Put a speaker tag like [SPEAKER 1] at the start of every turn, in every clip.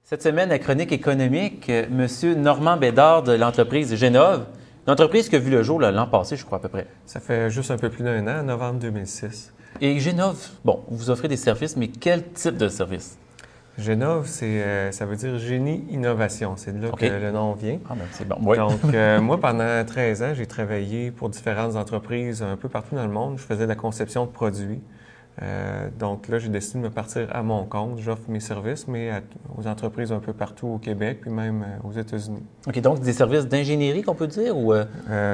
[SPEAKER 1] Cette semaine, à Chronique économique, Monsieur Normand Bédard de l'entreprise Génov, une entreprise qui a vu le jour l'an passé, je crois à peu près.
[SPEAKER 2] Ça fait juste un peu plus d'1 an, novembre 2006.
[SPEAKER 1] Et Génov, bon, vous offrez des services, mais quel type de service?
[SPEAKER 2] Génov, ça veut dire génie innovation. C'est de là que le nom vient.
[SPEAKER 1] Ah ben c'est bon. Oui.
[SPEAKER 2] Donc, moi, pendant 13 ans, j'ai travaillé pour différentes entreprises un peu partout dans le monde. Je faisais de la conception de produits. Donc là, j'ai décidé de me partir à mon compte. J'offre mes services, mais aux entreprises un peu partout au Québec, puis même aux États-Unis.
[SPEAKER 1] OK, donc des services d'ingénierie qu'on peut dire ou...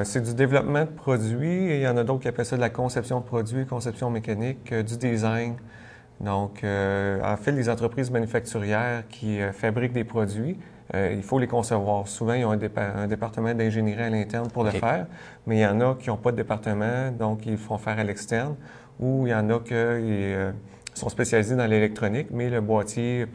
[SPEAKER 2] C'est du développement de produits et il y en a d'autres qui appellent ça de la conception de produits, conception mécanique, du design. Donc, en fait, les entreprises manufacturières qui fabriquent des produits, il faut les concevoir. Souvent, ils ont un département d'ingénierie à l'interne pour le faire, mais il y en a qui n'ont pas de département, donc ils le font faire à l'externe, ou il y en a qui sont spécialisés dans l'électronique, mais le boîtier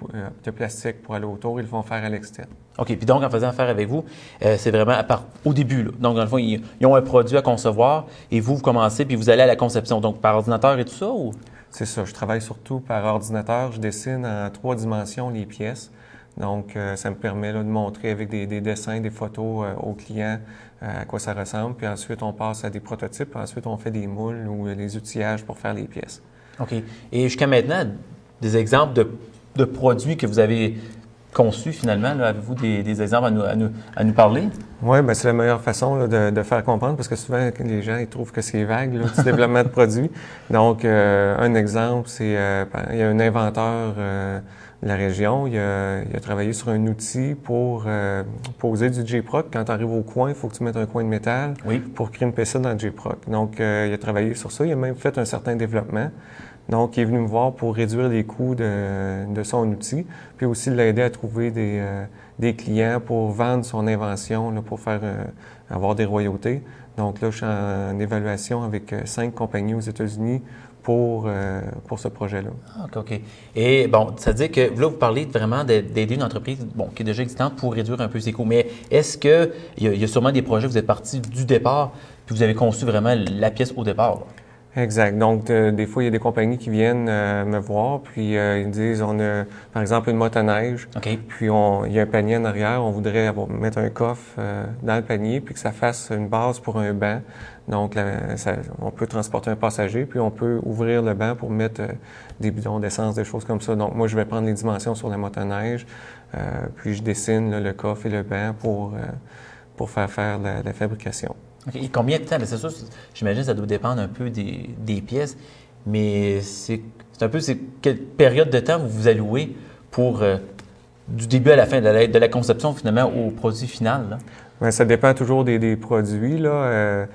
[SPEAKER 2] de plastique pour aller autour, ils le font faire à l'externe.
[SPEAKER 1] OK. Puis donc, en faisant affaire avec vous, c'est vraiment au début, là. Donc, dans le fond, ils ont un produit à concevoir et vous commencez, puis vous allez à la conception. Donc, par ordinateur et tout ça, ou? C'est
[SPEAKER 2] ça. Je travaille surtout par ordinateur. Je dessine en 3 dimensions les pièces. Donc, ça me permet là, de montrer avec des dessins, des photos aux clients à quoi ça ressemble. Puis ensuite, on passe à des prototypes. Ensuite, on fait des moules ou les outillages pour faire les pièces.
[SPEAKER 1] OK. Et jusqu'à maintenant, des exemples de produits que vous avez conçus finalement, là, avez-vous des exemples à nous parler?
[SPEAKER 2] Oui, bien, c'est la meilleure façon là, de faire comprendre parce que souvent, les gens ils trouvent que c'est vague, là, du développement de produits. Donc, un exemple, c'est il y a un inventeur de la région, il a travaillé sur un outil pour poser du J-Proc. Quand tu arrives au coin, il faut que tu mettes un coin de métal pour crimper ça dans le J-Proc. Donc, il a travaillé sur ça. Il a même fait un certain développement. Donc, il est venu me voir pour réduire les coûts de son outil, puis aussi l'aider à trouver des clients pour vendre son invention, là, pour faire avoir des royautés. Donc là, je suis en évaluation avec 5 compagnies aux États-Unis pour ce projet-là.
[SPEAKER 1] Ah, OK. Et bon, ça veut dire que là, vous parlez vraiment d'aider une entreprise qui est déjà existante pour réduire un peu ses coûts. Mais est-ce qu'il y a sûrement des projets, vous êtes parti du départ, puis vous avez conçu vraiment la pièce au départ, là?
[SPEAKER 2] Exact. Donc, des fois, il y a des compagnies qui viennent me voir, puis ils disent, on a, par exemple, une motoneige, puis il y a un panier en arrière, on voudrait mettre un coffre dans le panier, puis que ça fasse une base pour un banc. Donc, on peut transporter un passager, puis on peut ouvrir le banc pour mettre des bidons d'essence, des choses comme ça. Donc, moi, je vais prendre les dimensions sur la motoneige, puis je dessine là, le coffre et le banc pour faire la fabrication.
[SPEAKER 1] Okay. Et combien de temps? Bien, c'est sûr, j'imagine que ça doit dépendre un peu des pièces, mais c'est quelle période de temps vous allouez pour, du début à la fin, de la conception finalement au produit final, là?
[SPEAKER 2] Bien, ça dépend toujours des produits, là.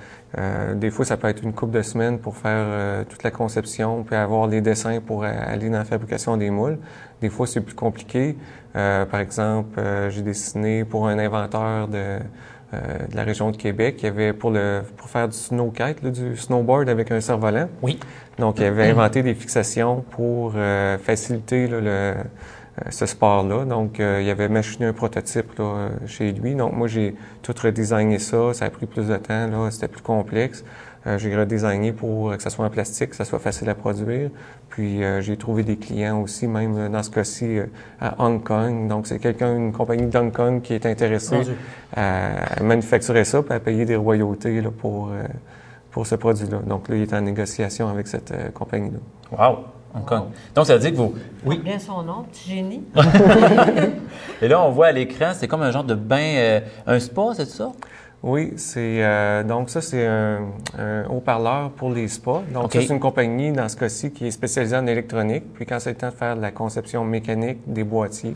[SPEAKER 2] Des fois, ça peut être une couple de semaines pour faire toute la conception, puis avoir les dessins pour aller dans la fabrication des moules. Des fois, c'est plus compliqué. Par exemple, j'ai dessiné pour un inventeur de la région de Québec, il y avait pour faire du snowkite, là, du snowboard avec un cerf-volant.
[SPEAKER 1] Oui.
[SPEAKER 2] Donc, il avait inventé des fixations pour faciliter là, ce sport-là. Donc, il avait machiné un prototype là, chez lui. Donc, moi, j'ai tout redesigné ça. Ça a pris plus de temps, là. C'était plus complexe. J'ai redesigné pour que ça soit en plastique, que ça soit facile à produire. Puis, j'ai trouvé des clients aussi, même dans ce cas-ci, à Hong Kong. Donc, c'est une compagnie d'Hong Kong qui est intéressée à manufacturer ça puis à payer des royautés là, pour ce produit-là. Donc, là, il est en négociation avec cette compagnie-là.
[SPEAKER 1] Wow! Hong Kong. Donc, ça veut dire que vous...
[SPEAKER 3] Oui. Bien son nom, petit génie.
[SPEAKER 1] Et là, on voit à l'écran, c'est comme un genre de bain, un spa, c'est ça?
[SPEAKER 2] Oui, donc ça, c'est un haut-parleur pour les spas. Donc, ça, c'est une compagnie, dans ce cas-ci, qui est spécialisée en électronique. Puis quand c'est le temps de faire de la conception mécanique des boîtiers,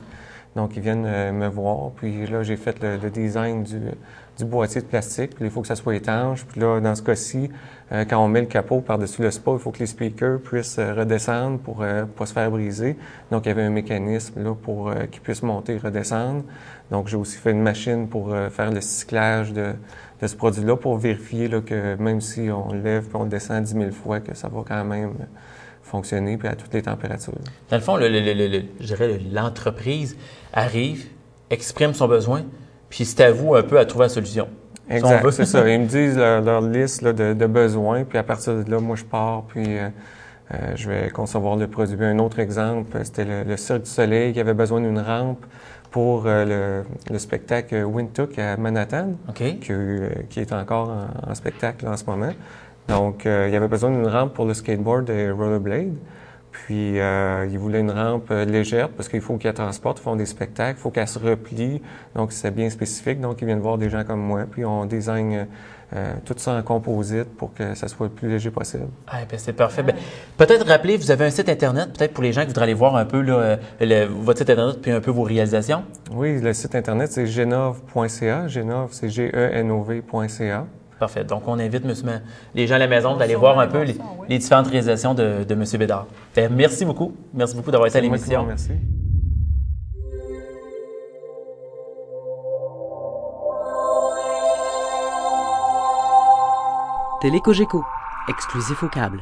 [SPEAKER 2] donc ils viennent me voir. Puis là, j'ai fait le design du boîtier de plastique. Puis il faut que ça soit étanche. Puis là, dans ce cas-ci, quand on met le capot par-dessus le spa, il faut que les speakers puissent redescendre pour pas se faire briser. Donc, il y avait un mécanisme là pour qu'ils puissent monter et redescendre. Donc, j'ai aussi fait une machine pour faire le cyclage de ce produit-là pour vérifier là, que même si on le lève et on le descend 10 000 fois, que ça va quand même fonctionner puis à toutes les températures.
[SPEAKER 1] Dans le fond, je dirais l'entreprise arrive, exprime son besoin, puis c'est à vous un peu à trouver la solution.
[SPEAKER 2] Exact, c'est ça. Ils me disent leur liste là, de besoins, puis à partir de là, moi, je pars, puis je vais concevoir le produit. Un autre exemple, c'était le Cirque du Soleil qui avait besoin d'une rampe pour le spectacle Windhoek à Manhattan,
[SPEAKER 1] OK.
[SPEAKER 2] qui est encore en spectacle en ce moment. Donc, il y avait besoin d'une rampe pour le skateboard et rollerblade. Puis, ils voulaient une rampe légère parce qu'il faut qu'elle transporte, ils font des spectacles, il faut qu'elle se replie. Donc, c'est bien spécifique. Donc, ils viennent voir des gens comme moi. Puis, on design tout ça en composite pour que ça soit le plus léger possible.
[SPEAKER 1] Ah, ben c'est parfait. Ben, peut-être rappeler, vous avez un site Internet, peut-être pour les gens qui voudraient aller voir un peu là, votre site Internet puis un peu vos réalisations.
[SPEAKER 2] Oui, le site Internet, c'est genov.ca. Genov, c'est genov.ca.
[SPEAKER 1] Parfait. Donc, on invite les gens à la maison d'aller voir un peu les différentes réalisations de M. Bédard. Fait, merci beaucoup. Merci beaucoup d'avoir été à l'émission.
[SPEAKER 2] Merci.
[SPEAKER 4] Télécogeco, exclusif au câble.